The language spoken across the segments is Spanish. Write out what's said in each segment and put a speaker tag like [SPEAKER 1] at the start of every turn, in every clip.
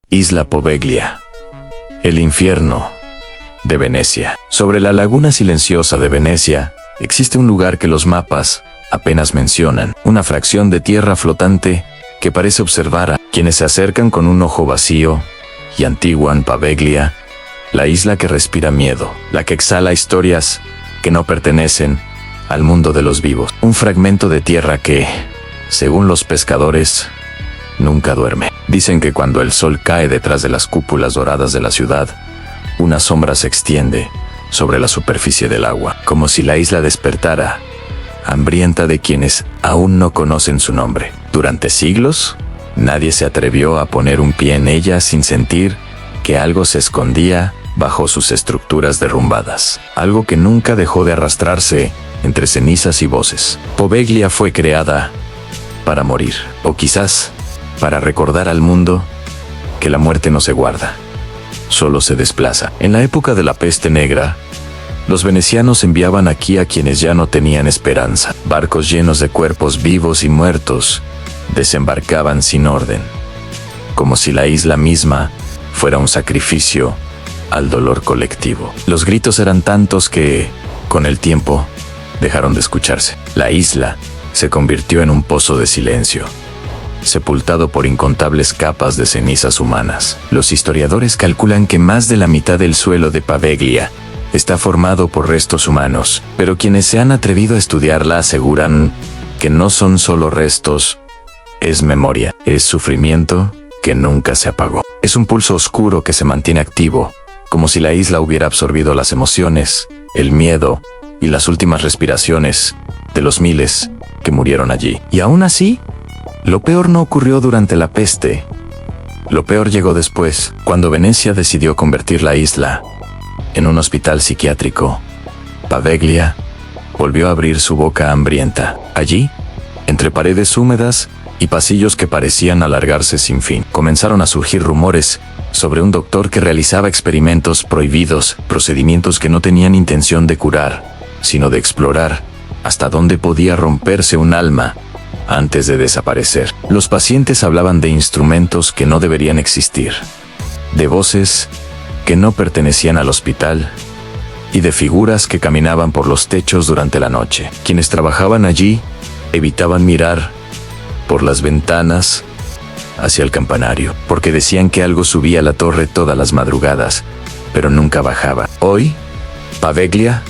[SPEAKER 1] Isla Poveglia. El infierno de Venecia. Sobre la laguna silenciosa de Venecia, existe un lugar que los mapas apenas mencionan, una fracción de tierra flotante que parece observar a quienes se acercan con un ojo vacío y antiguan Poveglia, la isla que respira miedo, la que exhala historias que no pertenecen al mundo de los vivos. Un fragmento de tierra que, según los pescadores, nunca duerme. Dicen que cuando el sol cae detrás de las cúpulas doradas de la ciudad, una sombra se extiende sobre la superficie del agua, como si la isla despertara, hambrienta de quienes aún no conocen su nombre. Durante siglos, nadie se atrevió a poner un pie en ella sin sentir que algo se escondía bajo sus estructuras derrumbadas, algo que nunca dejó de arrastrarse entre cenizas y voces. Poveglia fue creada para morir, o quizás para recordar al mundo que la muerte no se guarda, solo se desplaza. En la época de la peste negra, los venecianos enviaban aquí a quienes ya no tenían esperanza. Barcos llenos de cuerpos vivos y muertos desembarcaban sin orden, como si la isla misma fuera un sacrificio al dolor colectivo. Los gritos eran tantos que, con el tiempo, dejaron de escucharse. La isla se convirtió en un pozo de silencio, sepultado por incontables capas de cenizas humanas. Los historiadores calculan que más de la mitad del suelo de Poveglia está formado por restos humanos, pero quienes se han atrevido a estudiarla aseguran que no son solo restos, es memoria, es sufrimiento que nunca se apagó. Es un pulso oscuro que se mantiene activo, como si la isla hubiera absorbido las emociones, el miedo y las últimas respiraciones de los miles que murieron allí. Y aún así, lo peor no ocurrió durante la peste. Lo peor llegó después, cuando Venecia decidió convertir la isla en un hospital psiquiátrico. Poveglia volvió a abrir su boca hambrienta. Allí, entre paredes húmedas y pasillos que parecían alargarse sin fin, comenzaron a surgir rumores sobre un doctor que realizaba experimentos prohibidos, procedimientos que no tenían intención de curar, sino de explorar hasta dónde podía romperse un alma antes de desaparecer. Los pacientes hablaban de instrumentos que no deberían existir, de voces que no pertenecían al hospital y de figuras que caminaban por los techos durante la noche. Quienes trabajaban allí evitaban mirar por las ventanas hacia el campanario, porque decían que algo subía a la torre todas las madrugadas, pero nunca bajaba. Hoy, Poveglia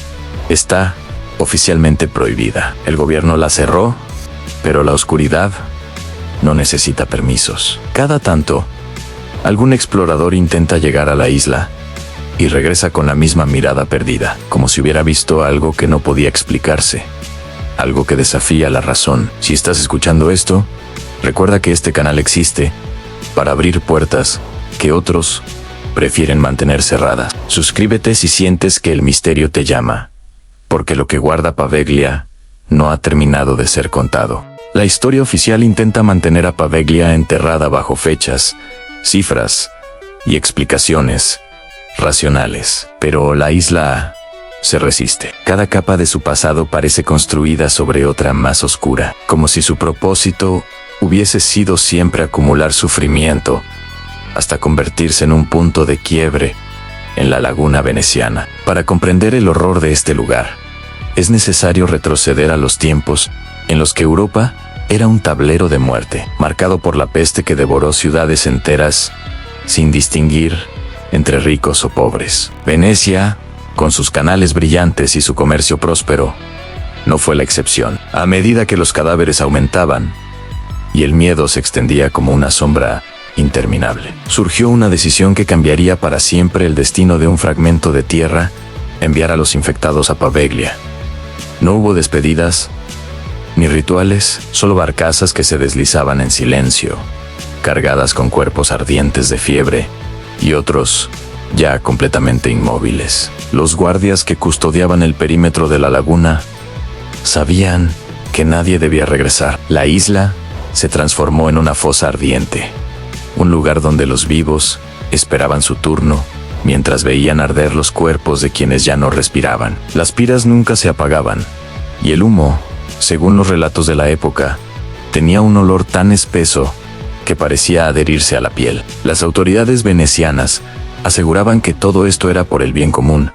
[SPEAKER 1] está oficialmente prohibida. El gobierno la cerró, pero la oscuridad no necesita permisos. Cada tanto, algún explorador intenta llegar a la isla y regresa con la misma mirada perdida, como si hubiera visto algo que no podía explicarse, algo que desafía la razón. Si estás escuchando esto, recuerda que este canal existe para abrir puertas que otros prefieren mantener cerradas. Suscríbete si sientes que el misterio te llama, porque lo que guarda Poveglia no ha terminado de ser contado. La historia oficial intenta mantener a Poveglia enterrada bajo fechas, cifras y explicaciones racionales, pero la isla se resiste. Cada capa de su pasado parece construida sobre otra más oscura, como si su propósito hubiese sido siempre acumular sufrimiento, hasta convertirse en un punto de quiebre en la laguna veneciana. Para comprender el horror de este lugar, es necesario retroceder a los tiempos en los que Europa era un tablero de muerte, marcado por la peste que devoró ciudades enteras, sin distinguir entre ricos o pobres. Venecia, con sus canales brillantes y su comercio próspero, no fue la excepción. A medida que los cadáveres aumentaban y el miedo se extendía como una sombra interminable, surgió una decisión que cambiaría para siempre el destino de un fragmento de tierra: enviar a los infectados a Poveglia. No hubo despedidas ni rituales, solo barcazas que se deslizaban en silencio, cargadas con cuerpos ardientes de fiebre y otros ya completamente inmóviles. Los guardias que custodiaban el perímetro de la laguna sabían que nadie debía regresar. La isla se transformó en una fosa ardiente, un lugar donde los vivos esperaban su turno mientras veían arder los cuerpos de quienes ya no respiraban. Las piras nunca se apagaban, y el humo, según los relatos de la época, tenía un olor tan espeso que parecía adherirse a la piel. Las autoridades venecianas aseguraban que todo esto era por el bien común,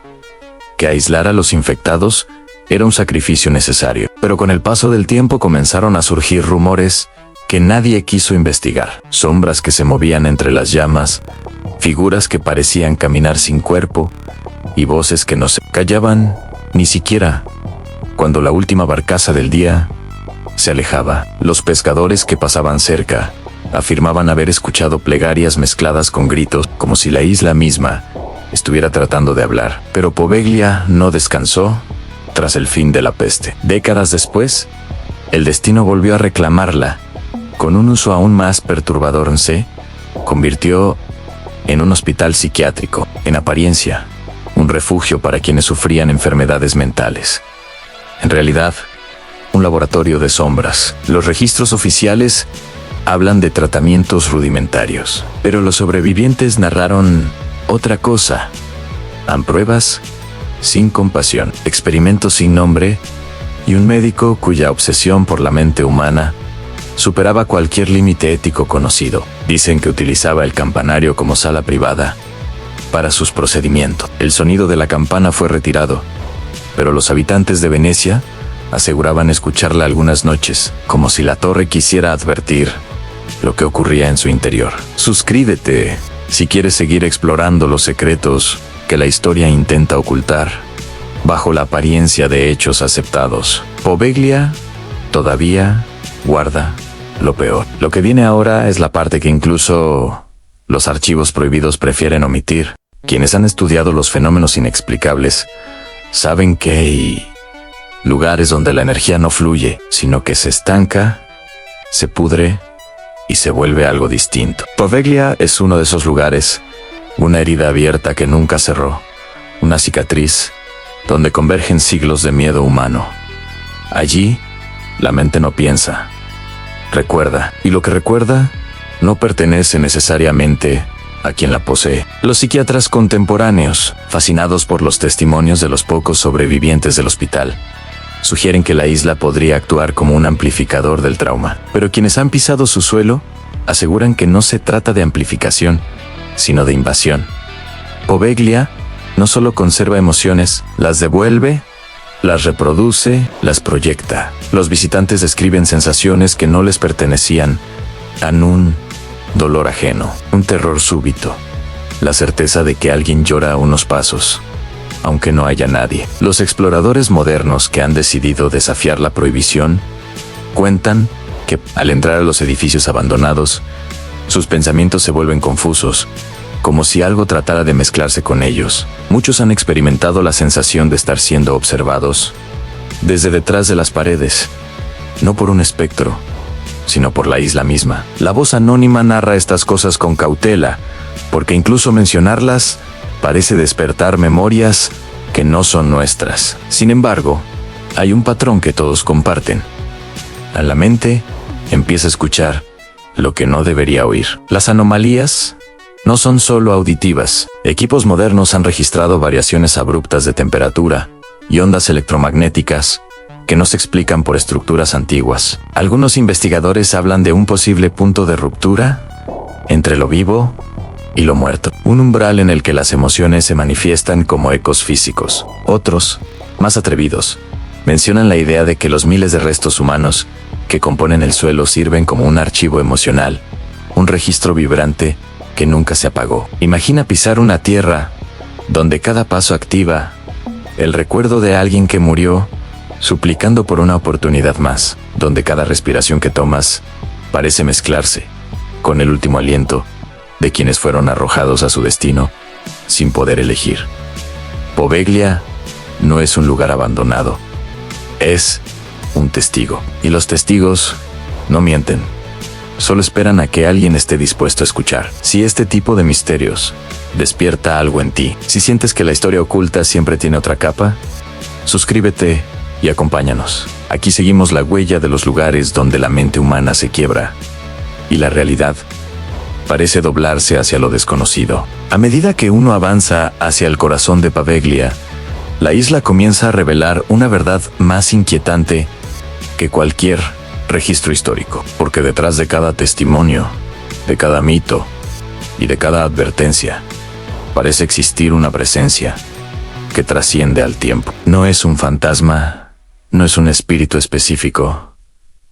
[SPEAKER 1] que aislar a los infectados era un sacrificio necesario. Pero con el paso del tiempo comenzaron a surgir rumores que nadie quiso investigar. Sombras que se movían entre las llamas, figuras que parecían caminar sin cuerpo, y voces que no se callaban ni siquiera cuando la última barcaza del día se alejaba. Los pescadores que pasaban cerca afirmaban haber escuchado plegarias mezcladas con gritos, como si la isla misma estuviera tratando de hablar. Pero Poveglia no descansó tras el fin de la peste. Décadas después, el destino volvió a reclamarla. Con un uso aún más perturbador, se convirtió en un hospital psiquiátrico, en apariencia, un refugio para quienes sufrían enfermedades mentales. En realidad, un laboratorio de sombras. Los registros oficiales hablan de tratamientos rudimentarios, pero los sobrevivientes narraron otra cosa. Han pruebas sin compasión, experimentos sin nombre y un médico cuya obsesión por la mente humana superaba cualquier límite ético conocido. Dicen que utilizaba el campanario como sala privada para sus procedimientos. El sonido de la campana fue retirado, pero los habitantes de Venecia aseguraban escucharla algunas noches, como si la torre quisiera advertir lo que ocurría en su interior. Suscríbete si quieres seguir explorando los secretos que la historia intenta ocultar bajo la apariencia de hechos aceptados. Poveglia todavía guarda lo peor. Lo que viene ahora es la parte que incluso los archivos prohibidos prefieren omitir. Quienes han estudiado los fenómenos inexplicables saben que hay lugares donde la energía no fluye, sino que se estanca, se pudre y se vuelve algo distinto. Poveglia es uno de esos lugares, una herida abierta que nunca cerró, una cicatriz donde convergen siglos de miedo humano. Allí, la mente no piensa, recuerda, y lo que recuerda no pertenece necesariamente a quien la posee. Los psiquiatras contemporáneos, fascinados por los testimonios de los pocos sobrevivientes del hospital, sugieren que la isla podría actuar como un amplificador del trauma. Pero quienes han pisado su suelo aseguran que no se trata de amplificación, sino de invasión. Poveglia no solo conserva emociones, las devuelve, las reproduce, las proyecta. Los visitantes describen sensaciones que no les pertenecían, un dolor ajeno, un terror súbito, la certeza de que alguien llora a unos pasos, aunque no haya nadie. Los exploradores modernos que han decidido desafiar la prohibición cuentan que, al entrar a los edificios abandonados, sus pensamientos se vuelven confusos, como si algo tratara de mezclarse con ellos. Muchos han experimentado la sensación de estar siendo observados desde detrás de las paredes, no por un espectro, sino por la isla misma. La voz anónima narra estas cosas con cautela, porque incluso mencionarlas parece despertar memorias que no son nuestras. Sin embargo, hay un patrón que todos comparten. A la mente empieza a escuchar lo que no debería oír. Las anomalías no son solo auditivas. Equipos modernos han registrado variaciones abruptas de temperatura y ondas electromagnéticas que no se explican por estructuras antiguas. Algunos investigadores hablan de un posible punto de ruptura entre lo vivo y lo muerto, un umbral en el que las emociones se manifiestan como ecos físicos. Otros, más atrevidos, mencionan la idea de que los miles de restos humanos que componen el suelo sirven como un archivo emocional, un registro vibrante que nunca se apagó. Imagina pisar una tierra donde cada paso activa el recuerdo de alguien que murió, suplicando por una oportunidad más, donde cada respiración que tomas parece mezclarse con el último aliento de quienes fueron arrojados a su destino sin poder elegir. Poveglia no es un lugar abandonado, es un testigo. Y los testigos no mienten, solo esperan a que alguien esté dispuesto a escuchar. Si este tipo de misterios despierta algo en ti, si sientes que la historia oculta siempre tiene otra capa, suscríbete y acompáñanos. Aquí seguimos la huella de los lugares donde la mente humana se quiebra y la realidad parece doblarse hacia lo desconocido. A medida que uno avanza hacia el corazón de Poveglia, la isla comienza a revelar una verdad más inquietante que cualquier registro histórico, porque detrás de cada testimonio de cada mito y de cada advertencia, parece existir una presencia que trasciende al tiempo. No es un fantasma, no es un espíritu específico,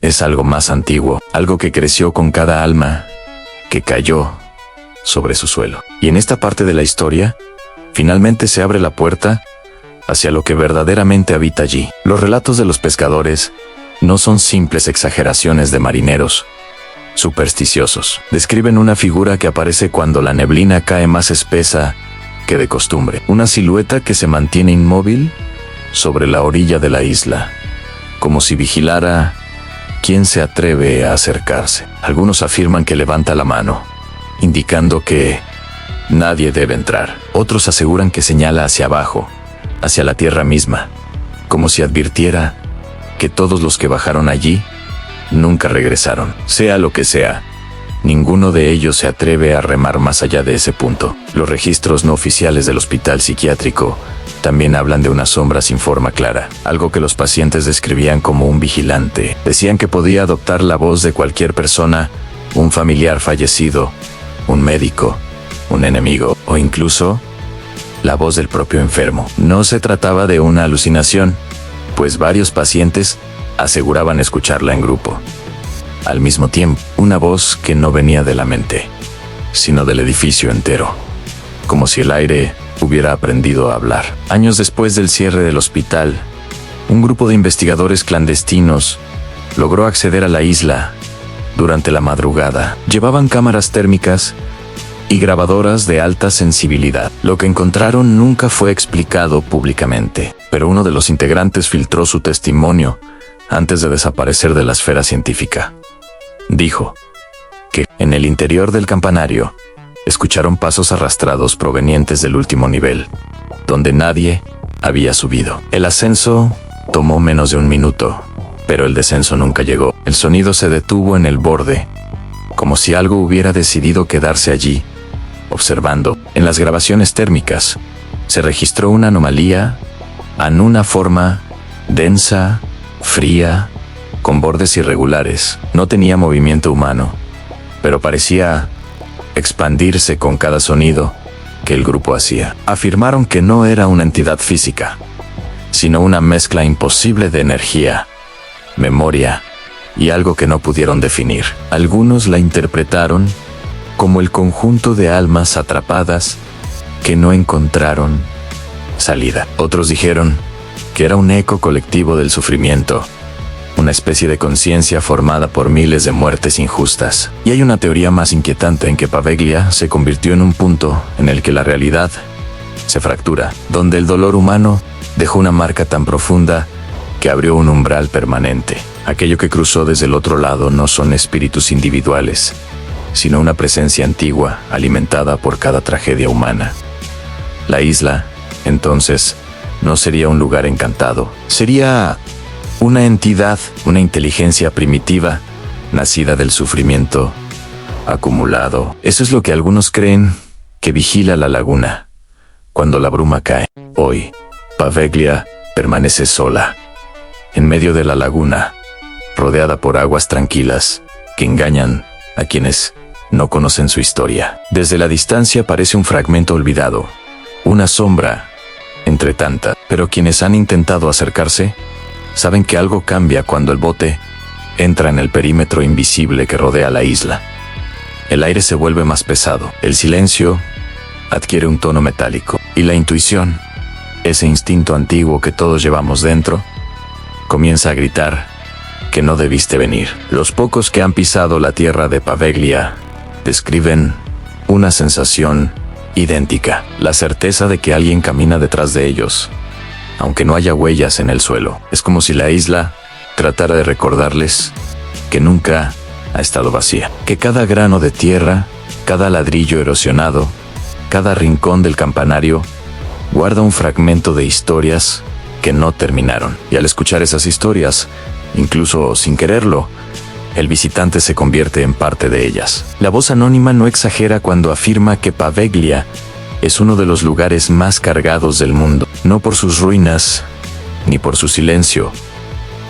[SPEAKER 1] es algo más antiguo, algo que creció con cada alma que cayó sobre su suelo. Y en esta parte de la historia, finalmente se abre la puerta hacia lo que verdaderamente habita allí. Los relatos de los pescadores no son simples exageraciones de marineros supersticiosos. Describen una figura que aparece cuando la neblina cae más espesa que de costumbre. Una silueta que se mantiene inmóvil sobre la orilla de la isla, como si vigilara quién se atreve a acercarse. Algunos afirman que levanta la mano, indicando que nadie debe entrar. Otros aseguran que señala hacia abajo, hacia la tierra misma, como si advirtiera que todos los que bajaron allí nunca regresaron. Sea lo que sea, ninguno de ellos se atreve a remar más allá de ese punto. Los registros no oficiales del hospital psiquiátrico también hablan de una sombra sin forma clara, algo que los pacientes describían como un vigilante. Decían que podía adoptar la voz de cualquier persona, un familiar fallecido, un médico, un enemigo o incluso la voz del propio enfermo. No se trataba de una alucinación, pues varios pacientes aseguraban escucharla en grupo. Al mismo tiempo, una voz que no venía de la mente, sino del edificio entero, como si el aire hubiera aprendido a hablar. Años después del cierre del hospital, un grupo de investigadores clandestinos logró acceder a la isla durante la madrugada. Llevaban cámaras térmicas y grabadoras de alta sensibilidad. Lo que encontraron nunca fue explicado públicamente, pero uno de los integrantes filtró su testimonio antes de desaparecer de la esfera científica. Dijo que, en el interior del campanario, escucharon pasos arrastrados provenientes del último nivel, donde nadie había subido. El ascenso tomó menos de un minuto, pero el descenso nunca llegó. El sonido se detuvo en el borde, como si algo hubiera decidido quedarse allí, observando. En las grabaciones térmicas, se registró una anomalía en una forma densa, fría, con bordes irregulares. No tenía movimiento humano, pero parecía expandirse con cada sonido que el grupo hacía. Afirmaron que no era una entidad física, sino una mezcla imposible de energía, memoria y algo que no pudieron definir. Algunos la interpretaron como el conjunto de almas atrapadas que no encontraron salida. Otros dijeron que era un eco colectivo del sufrimiento, una especie de conciencia formada por miles de muertes injustas. Y hay una teoría más inquietante en que Paveglia se convirtió en un punto en el que la realidad se fractura, donde el dolor humano dejó una marca tan profunda que abrió un umbral permanente. Aquello que cruzó desde el otro lado no son espíritus individuales, sino una presencia antigua alimentada por cada tragedia humana. La isla, entonces, no sería un lugar encantado, sería una entidad, una inteligencia primitiva, nacida del sufrimiento acumulado. Eso es lo que algunos creen que vigila la laguna cuando la bruma cae. Hoy, Paveglia permanece sola, en medio de la laguna, rodeada por aguas tranquilas que engañan a quienes no conocen su historia. Desde la distancia parece un fragmento olvidado, una sombra entre tantas, pero quienes han intentado acercarse saben que algo cambia cuando el bote entra en el perímetro invisible que rodea la isla. El aire se vuelve más pesado, el silencio adquiere un tono metálico, y la intuición, ese instinto antiguo que todos llevamos dentro, comienza a gritar que no debiste venir. Los pocos que han pisado la tierra de Paveglia describen una sensación idéntica, la certeza de que alguien camina detrás de ellos, aunque no haya huellas en el suelo. Es como si la isla tratara de recordarles que nunca ha estado vacía, que cada grano de tierra, cada ladrillo erosionado, cada rincón del campanario guarda un fragmento de historias que no terminaron. Y al escuchar esas historias, incluso sin quererlo, el visitante se convierte en parte de ellas. La voz anónima no exagera cuando afirma que Paveglia es uno de los lugares más cargados del mundo, no por sus ruinas, ni por su silencio,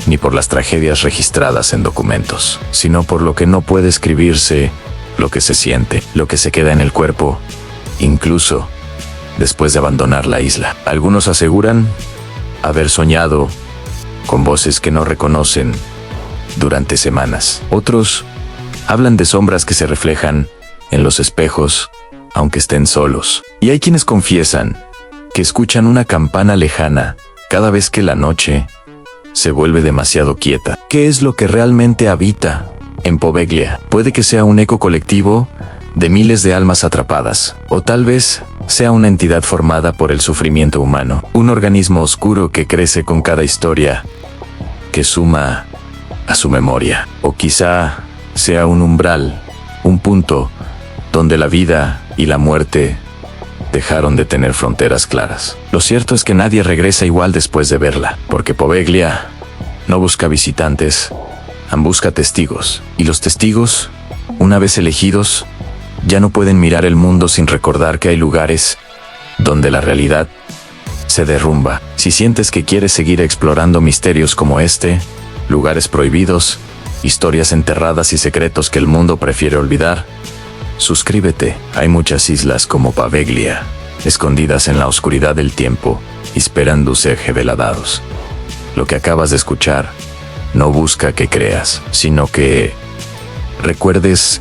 [SPEAKER 1] ni por las tragedias registradas en documentos, sino por lo que no puede escribirse lo que se siente, lo que se queda en el cuerpo, incluso después de abandonar la isla. Algunos aseguran haber soñado con voces que no reconocen durante semanas. Otros hablan de sombras que se reflejan en los espejos, aunque estén solos. Y hay quienes confiesan que escuchan una campana lejana cada vez que la noche se vuelve demasiado quieta. ¿Qué es lo que realmente habita en Poveglia? Puede que sea un eco colectivo de miles de almas atrapadas, o tal vez sea una entidad formada por el sufrimiento humano, un organismo oscuro que crece con cada historia que suma a su memoria. O quizá sea un umbral, un punto donde la vida y la muerte dejaron de tener fronteras claras. Lo cierto es que nadie regresa igual después de verla, porque Poveglia no busca visitantes, busca testigos. Y los testigos, una vez elegidos, ya no pueden mirar el mundo sin recordar que hay lugares donde la realidad se derrumba. Si sientes que quieres seguir explorando misterios como este, lugares prohibidos, historias enterradas y secretos que el mundo prefiere olvidar, suscríbete. Hay muchas islas como Poveglia, escondidas en la oscuridad del tiempo, esperando ser revelados. Lo que acabas de escuchar no busca que creas, sino que recuerdes